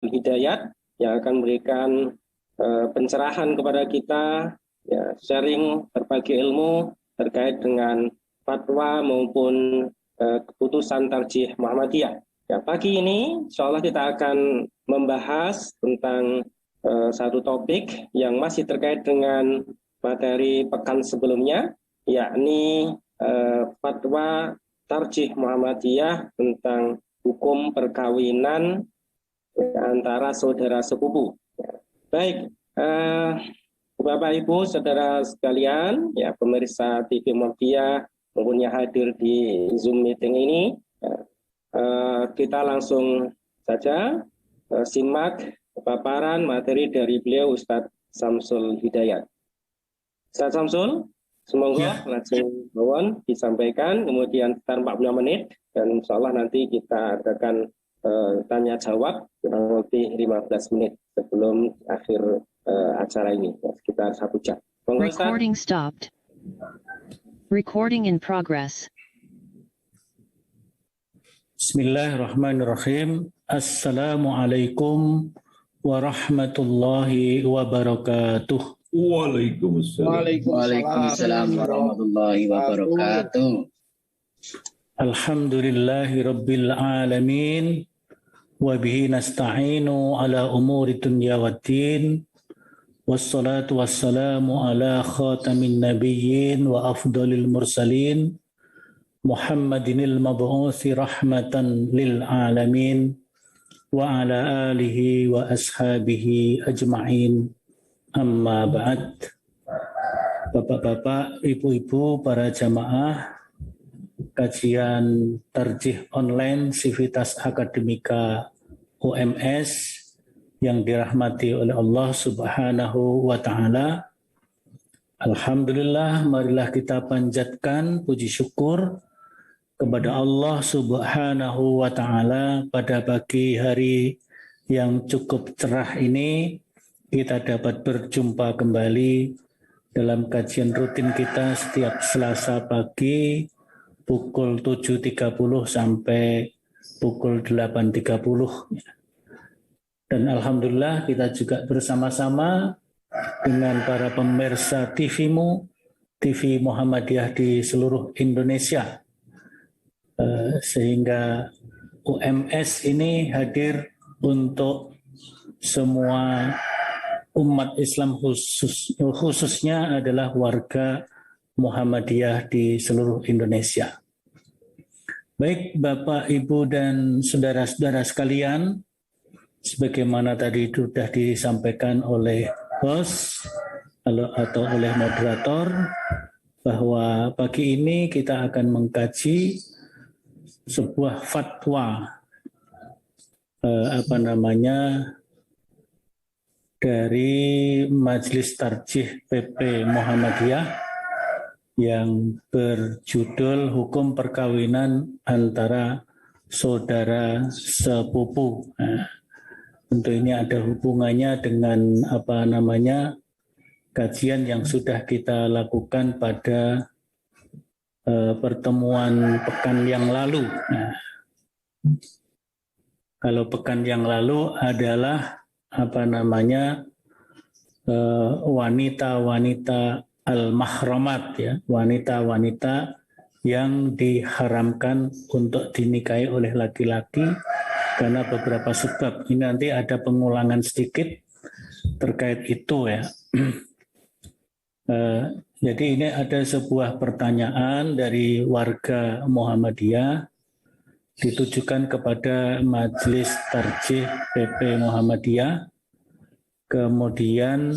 Hidayat yang akan memberikan pencerahan kepada kita, ya, sharing berbagi ilmu terkait dengan fatwa maupun keputusan tarjih Muhammadiyah. Ya, pagi ini insya Allah kita akan membahas tentang satu topik yang masih terkait dengan materi pekan sebelumnya, yakni fatwa tarjih Muhammadiyah tentang hukum perkawinan antara saudara sepupu. Baik, Bapak Ibu saudara sekalian, ya pemirsa TV Muhammadiyah maupun yang hadir di Zoom meeting ini, kita langsung saja simak paparan materi dari beliau Ustadz Samsul Hidayat. Ustadz Samsul, semoga langsung mohon disampaikan, kemudian sekitar 45 menit, dan insya Allah nanti kita akan tanya jawab kurang lebih 15 menit sebelum akhir acara ini, sekitar 1 jam. Recording stopped. Recording in progress. Bismillahirrahmanirrahim. Assalamualaikum warahmatullahi wabarakatuh. Waalaikumsalam warahmatullahi wabarakatuh. Alhamdulillahi rabbil alamin. Wa bihi nasta'inu ala umuri dunya waddin. Wassalatu wassalamu ala khatamin nabiyyin wa afdalil mursalin. Muhammadinil mab'uthi rahmatan lil alamin. Wa ala alihi wa ashabihi ajma'in. Amma ba'd. Bapak-bapak, ibu-ibu, para jamaah kajian tarjih online Sivitas Akademika UMS yang dirahmati oleh Allah Subhanahu wa Ta'ala. Alhamdulillah, marilah kita panjatkan puji syukur kepada Allah Subhanahu wa Ta'ala pada pagi hari yang cukup cerah ini. Kita dapat berjumpa kembali dalam kajian rutin kita setiap Selasa pagi pukul 7.30 sampai pukul 8.30. Dan Alhamdulillah kita juga bersama-sama dengan para pemirsa TV Muhammadiyah di seluruh Indonesia. Sehingga UMS ini hadir untuk semua umat Islam, khususnya adalah warga Muhammadiyah di seluruh Indonesia. Baik Bapak, Ibu, dan saudara-saudara sekalian, sebagaimana tadi sudah disampaikan oleh host atau oleh moderator, bahwa pagi ini kita akan mengkaji sebuah fatwa dari Majelis Tarjih PP Muhammadiyah yang berjudul Hukum Perkawinan Antara Saudara Sepupu. Nah, tentu ini ada hubungannya dengan kajian yang sudah kita lakukan pada pertemuan pekan yang lalu. Nah, kalau pekan yang lalu adalah wanita-wanita al-mahramat, ya, wanita-wanita yang diharamkan untuk dinikahi oleh laki-laki karena beberapa sebab. Ini nanti ada pengulangan sedikit terkait itu, ya. Jadi ini ada sebuah pertanyaan dari warga Muhammadiyah ditujukan kepada Majelis Tarjih PP Muhammadiyah. Kemudian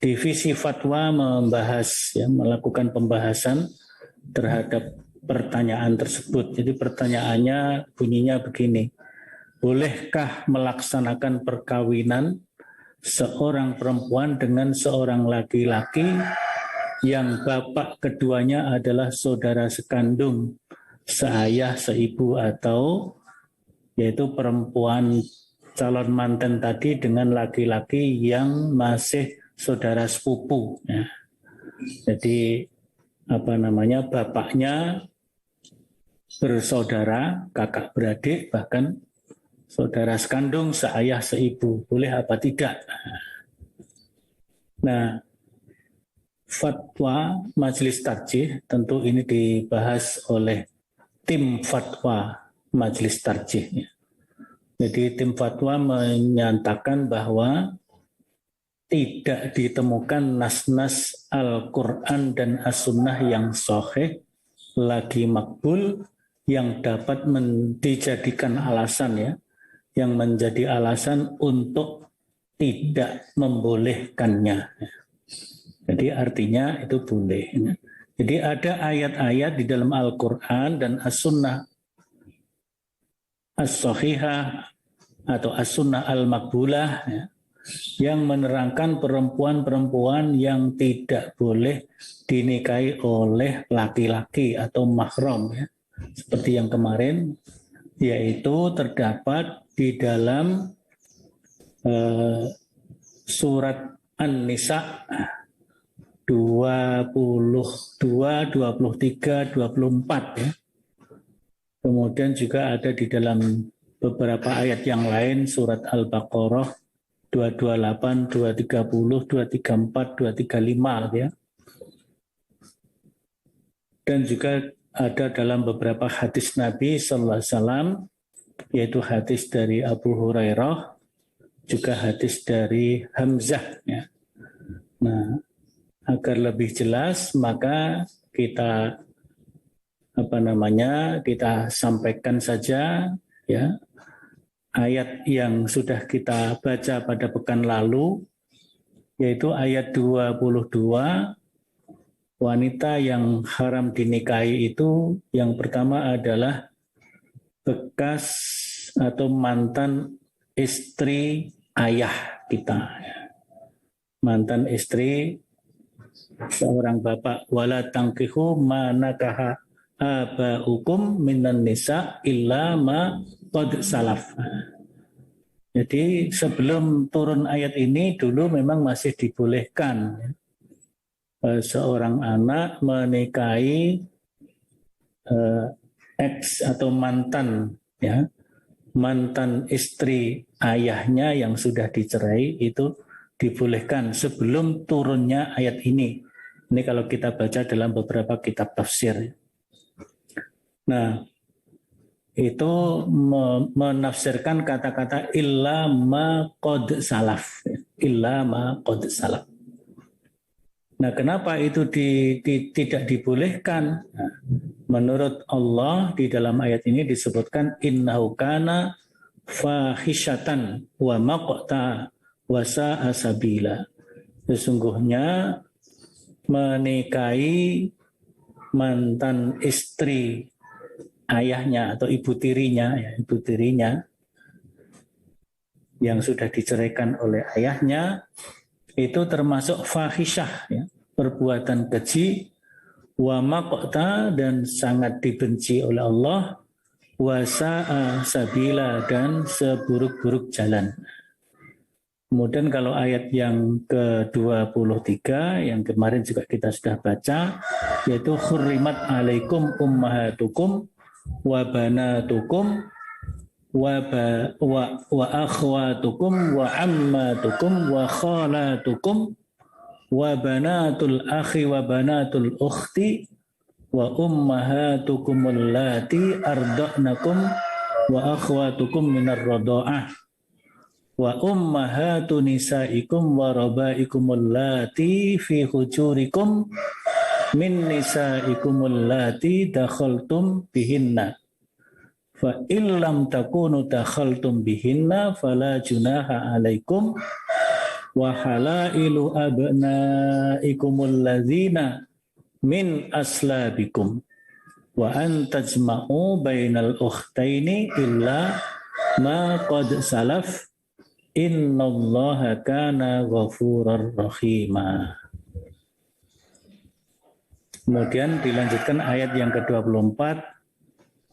Divisi Fatwa melakukan pembahasan terhadap pertanyaan tersebut. Jadi pertanyaannya bunyinya begini: bolehkah melaksanakan perkawinan seorang perempuan dengan seorang laki-laki yang bapak keduanya adalah saudara sekandung, seayah, seibu, atau yaitu perempuan calon manten tadi dengan laki-laki yang masih saudara sepupu, ya. Jadi bapaknya bersaudara, kakak beradik, bahkan saudara sekandung, seayah, seibu, boleh apa tidak? Nah, fatwa Majelis Tarjih tentu ini dibahas oleh tim fatwa Majelis Tarjih. Jadi tim fatwa menyatakan bahwa tidak ditemukan nas-nas Al-Quran dan As-Sunnah yang sahih lagi makbul yang dapat dijadikan alasan ya, yang menjadi alasan untuk tidak membolehkannya. Jadi artinya itu boleh. Jadi ada ayat-ayat di dalam Al-Quran dan As-Sunnah As-Sahihah atau As-Sunnah Al-Makbulah ya, yang menerangkan perempuan-perempuan yang tidak boleh dinikahi oleh laki-laki atau mahram ya. Seperti yang kemarin, yaitu terdapat di dalam surat An-Nisa 22, 23, 24 ya. Kemudian juga ada di dalam beberapa ayat yang lain, surat Al-Baqarah 228, 230, 234, 235 ya. Dan juga ada dalam beberapa hadis Nabi Sallallahu Alaihi Wasallam, yaitu hadis dari Abu Hurairah, juga hadis dari Hamzah ya. Nah, agar lebih jelas maka kita kita sampaikan saja ya ayat yang sudah kita baca pada pekan lalu, yaitu ayat 22, wanita yang haram dinikahi itu yang pertama adalah bekas atau mantan istri ayah kita. Mantan istri seorang bapak, wala tangkihu ma nakaha abaukum minan nisa illa ma qad salaf. Jadi sebelum turun ayat ini dulu memang masih dibolehkan seorang anak menikahi ex atau mantan ya, mantan istri ayahnya yang sudah dicerai itu dibolehkan sebelum turunnya ayat ini. Ini kalau kita baca dalam beberapa kitab tafsir. Nah, itu menafsirkan kata-kata illa ma qad salaf. Illa ma qad salaf. Nah, kenapa itu tidak dibolehkan? Nah, menurut Allah di dalam ayat ini disebutkan innahu kana fahishatan wa maqta wa sa'a sabila. Sesungguhnya menikahi mantan istri ayahnya atau ibu tirinya yang sudah diceraikan oleh ayahnya itu termasuk fahisyah ya, perbuatan keji, wa maqta dan sangat dibenci oleh Allah, wa sa'a sabila dan seburuk-buruk jalan. Kemudian kalau ayat yang ke-23 yang kemarin juga kita sudah baca, yaitu hurrimat alaikum ummahatukum wa banatukum wa akhwatukum wa ammatukum wa khalatukum wa banatul akhi wa banatul ukhti wa ummahatukum allati arda'nakum wa akhwatukum minar radha'ah wa ummahatu nisaikum wa rabaikum allati fi hujurikum min nisaikum allati dakhaltum bihinna fa illam takunu dakhaltum bihinna fala junaha alaikum wa halailu abnaikum alladzina min aslabikum wa an tajma'u bainal ukhtaini illa ma qad salaf innallaha kana ghafurar rahima. Kemudian dilanjutkan ayat yang ke-24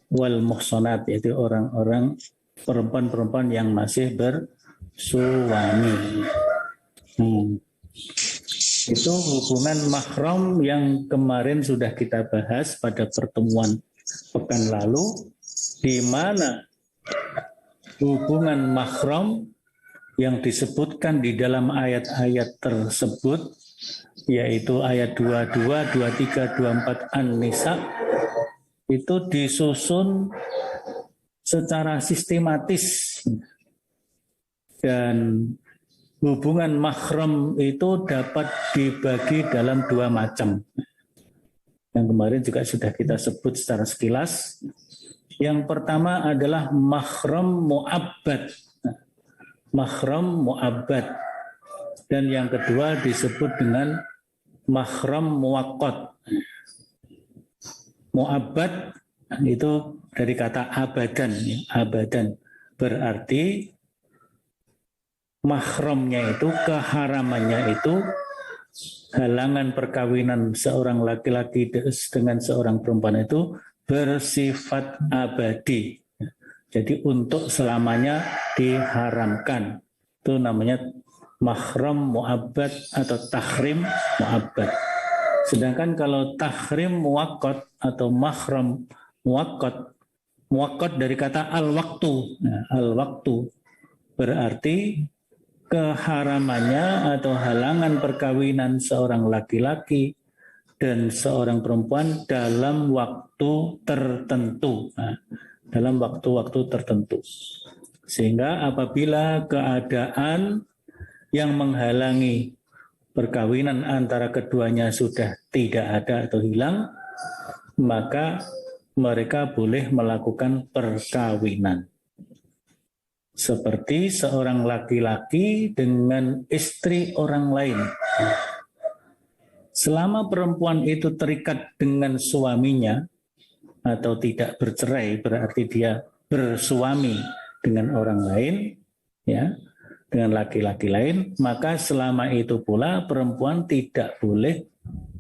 wal muhsanat, yaitu orang-orang perempuan-perempuan yang masih bersuami. Itu hubungan mahram yang kemarin sudah kita bahas pada pertemuan pekan lalu, di mana hubungan mahram yang disebutkan di dalam ayat-ayat tersebut, yaitu ayat 22, 23, 24 An-Nisa, itu disusun secara sistematis. Dan hubungan mahram itu dapat dibagi dalam dua macam. Yang kemarin juga sudah kita sebut secara sekilas. Yang pertama adalah mahram mu'abbad. Mahram mu'abbad. Dan yang kedua disebut dengan mahram muwaqqat. Mu'abbad itu dari kata abadan. Abadan berarti mahramnya itu, keharamannya itu, halangan perkawinan seorang laki-laki dengan seorang perempuan itu bersifat abadi. Jadi untuk selamanya diharamkan. Itu namanya mahram mu'abbad atau tahrim mu'abbad. Sedangkan kalau tahrim muwaqqat atau mahram muwaqqat, muwaqqat dari kata al-waktu. Nah, al-waktu berarti keharamannya atau halangan perkawinan seorang laki-laki dan seorang perempuan dalam waktu tertentu. Nah, dalam waktu-waktu tertentu. Sehingga apabila keadaan yang menghalangi perkawinan antara keduanya sudah tidak ada atau hilang, maka mereka boleh melakukan perkawinan. Seperti seorang laki-laki dengan istri orang lain. Selama perempuan itu terikat dengan suaminya atau tidak bercerai, berarti dia bersuami dengan orang lain, ya, dengan laki-laki lain, maka selama itu pula perempuan tidak boleh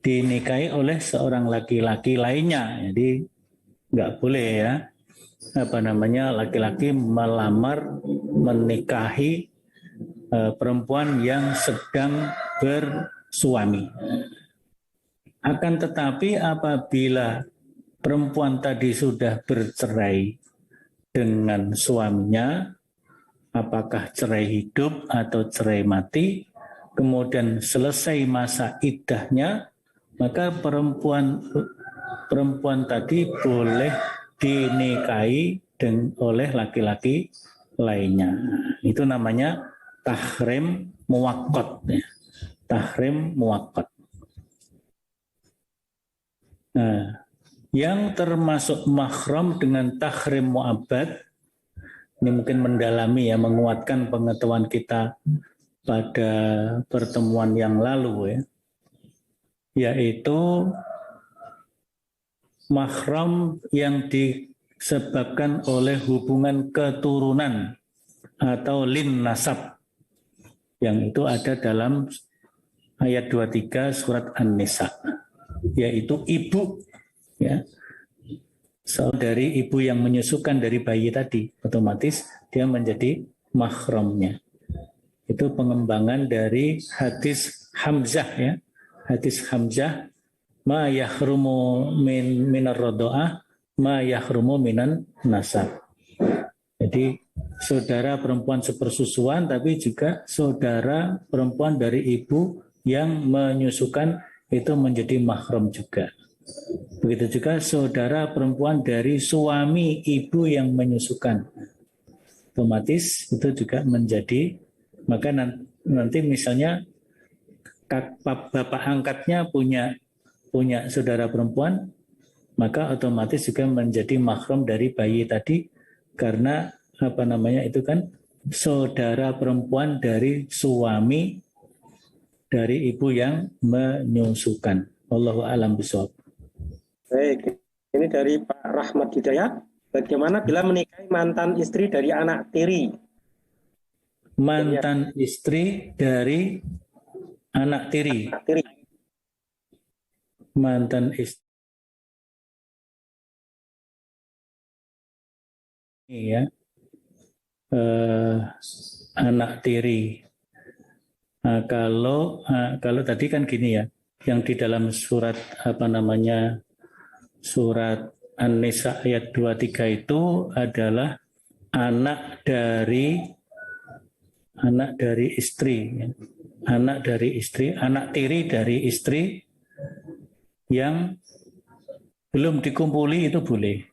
dinikahi oleh seorang laki-laki lainnya. Jadi nggak boleh ya, laki-laki melamar menikahi perempuan yang sedang bersuami. Akan tetapi apabila perempuan tadi sudah bercerai dengan suaminya, apakah cerai hidup atau cerai mati, kemudian selesai masa iddahnya, maka perempuan tadi boleh dinikahi oleh laki-laki lainnya. Itu namanya tahrim muwaqqat. Tahrim muwaqqat. Nah, yang termasuk mahram dengan tahrim mu'abbad, ini mungkin mendalami ya, menguatkan pengetahuan kita pada pertemuan yang lalu ya, yaitu mahram yang disebabkan oleh hubungan keturunan atau lin nasab, yang itu ada dalam ayat 23 surat An-Nisa, yaitu ibu, ya, saudari ibu yang menyusukan dari bayi tadi, otomatis dia menjadi mahramnya. Itu pengembangan dari hadis Hamzah ya, hadis Hamzah, ma yahrumu minar rodoah, ma yahrumu minan nasab. Jadi saudara perempuan sepersusuan, tapi juga saudara perempuan dari ibu yang menyusukan itu menjadi mahram juga. Begitu juga saudara perempuan dari suami ibu yang menyusukan, otomatis itu juga menjadi, maka nanti misalnya bapak angkatnya punya saudara perempuan, maka otomatis juga menjadi mahram dari bayi tadi, karena itu kan saudara perempuan dari suami dari ibu yang menyusukan. Wallahu a'lam bishawab. Baik, ini dari Pak Rahmat Hidayat. Bagaimana bila menikahi mantan istri dari anak tiri? Mantan istri dari anak tiri. Mantan istri ya, anak tiri. Nah, kalau tadi kan gini ya, yang di dalam surat surat An-Nisa ayat 23 itu adalah anak dari istri, ya. Anak dari istri, anak tiri dari istri yang belum dikumpuli itu boleh.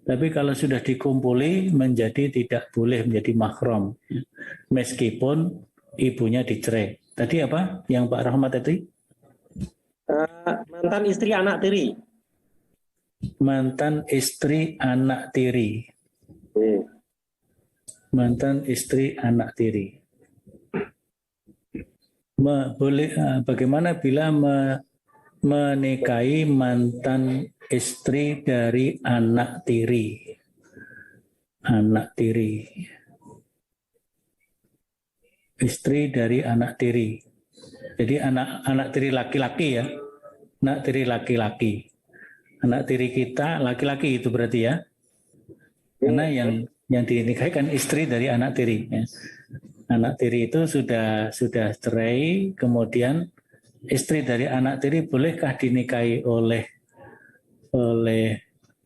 Tapi kalau sudah dikumpuli menjadi tidak boleh menjadi mahram, ya. Meskipun ibunya dicerai. Tadi apa yang Pak Rahmat tadi? Mantan istri anak tiri. Mantan istri anak tiri. Mantan istri anak tiri. Bagaimana bila menikahi mantan istri dari anak tiri? Anak tiri. Istri dari anak tiri. Jadi anak tiri laki-laki ya. Anak tiri laki-laki. Anak tiri kita laki-laki itu berarti ya. Karena yang dinikahi kan istri dari anak tiri ya. Anak tiri itu sudah cerai, kemudian istri dari anak tiri bolehkah dinikahi oleh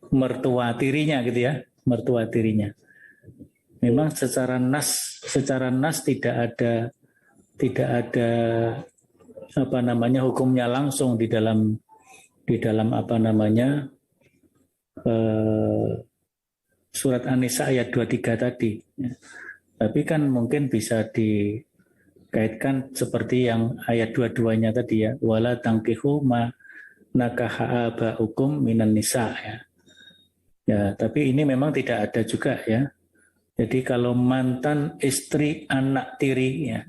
mertua tirinya gitu ya, mertua tirinya. Memang secara nas tidak ada apa namanya hukumnya langsung di dalam apa namanya surat An-Nisa ayat 23 tadi. Tapi kan mungkin bisa dikaitkan seperti yang ayat 22-nya tadi ya, wala tangkihu ma nakaha aba'ukum minan nisa ya. Ya, tapi ini memang tidak ada juga ya. Jadi kalau mantan istri anak tiri ya,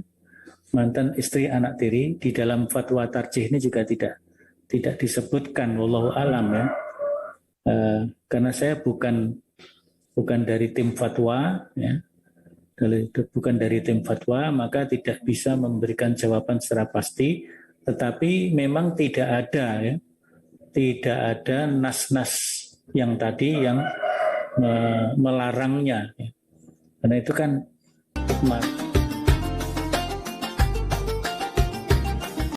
mantan istri anak tiri di dalam fatwa tarjih ini juga tidak disebutkan, wallahu alam ya. Karena saya bukan dari tim fatwa ya. Bukan dari tim fatwa, maka tidak bisa memberikan jawaban secara pasti, tetapi memang tidak ada nas-nas yang tadi yang melarangnya, karena itu kan